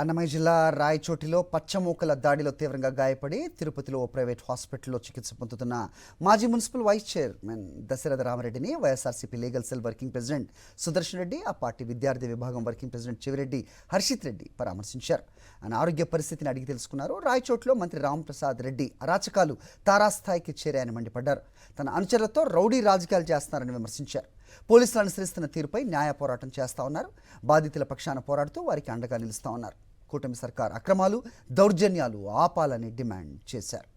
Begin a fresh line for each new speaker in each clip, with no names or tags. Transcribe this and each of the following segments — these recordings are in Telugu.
అన్నమయ్య జిల్లా రాయచోటిలో పచ్చమూకల దాడిలో తీవ్రంగా గాయపడి తిరుపతిలో ఓ ప్రైవేట్ హాస్పిటల్లో చికిత్స పొందుతున్న మాజీ మున్సిపల్ వైస్ చైర్మన్ దశరథ రామరెడ్డిని YSRCP legal cell working president Sudarshan Reddy, ఆ పార్టీ విద్యార్థి విభాగం వర్కింగ్ ప్రెసిడెంట్ చివిరెడ్డి హర్షిత్ రెడ్డి పరామర్శించారు. ఆయన ఆరోగ్య పరిస్థితిని అడిగి తెలుసుకున్నారు. రాయచోటిలో మంత్రి రాంప్రసాద్ రెడ్డి అరాచకాలు తారాస్థాయికి చేరాయని మండిపడ్డారు. తన అనుచరులతో రౌడీ రాజకీయాలు చేస్తున్నారని విమర్శించారు. పోలీసులు అనుసరిస్తున్న తీరుపై న్యాయ పోరాటం చేస్తా ఉన్నారు. బాధితుల పక్షాన పోరాడుతూ వారికి అండగా నిలుస్తా ఉన్నారు. కూటమి సర్కార్ అక్రమాలు, దౌర్జన్యాలు ఆపాలని డిమాండ్ చేశారు.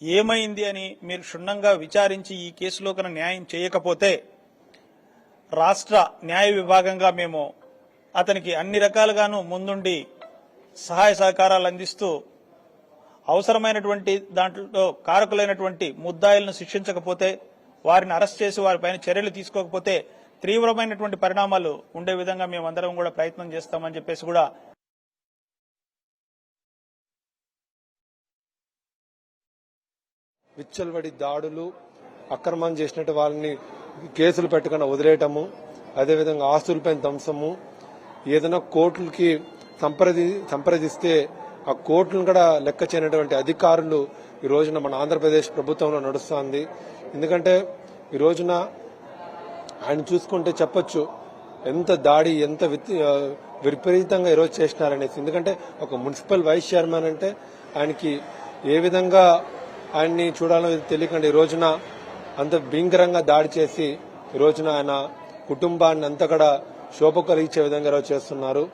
ఏమైంది అని మీరు క్షుణ్ణంగా విచారించి ఈ కేసులో కన్నా న్యాయం చేయకపోతే రాష్ట్ర న్యాయ విభాగంగా మేము అతనికి అన్ని రకాలుగాను ముందుండి సహాయ సహకారాలు అందిస్తూ అవసరమైనటువంటి దాంట్లో కారకులైనటువంటి ముద్దాయిలను శిక్షించకపోతే, వారిని అరెస్ట్ చేసి వారిపైన చర్యలు తీసుకోకపోతే తీవ్రమైనటువంటి పరిణామాలు ఉండే విధంగా మేమందరం కూడా ప్రయత్నం చేస్తామని చెప్పేసి కూడా
విచ్చలవిడి దాడులు, అక్రమం చేసినట్టు వాళ్ళని కేసులు పెట్టకుండా వదిలేయటము, అదేవిధంగా ఆస్తులపై ధ్వంసము, ఏదైనా కోర్టులకి సంప్రదిస్తే ఆ కోర్టులను కూడా లెక్క చేయనటువంటి అధికారులు ఈ రోజున మన ఆంధ్రప్రదేశ్ ప్రభుత్వంలో నడుస్తోంది. ఎందుకంటే ఈ రోజున ఆయన చూసుకుంటే చెప్పొచ్చు ఎంత దాడి, ఎంత విపరీతంగా ఈరోజు చేసినారనేసి. ఎందుకంటే ఒక మున్సిపల్ వైస్ చైర్మన్ అంటే ఆయనకి ఏ విధంగా ఆయన్ని చూడాలో తెలియకుండా ఈ రోజున అంత భీకరంగా దాడి చేసి ఈ రోజున ఆయన కుటుంబాన్ని అంతా కూడా శోభ కలిగించే విధంగా ఈరోజు చేస్తున్నారు.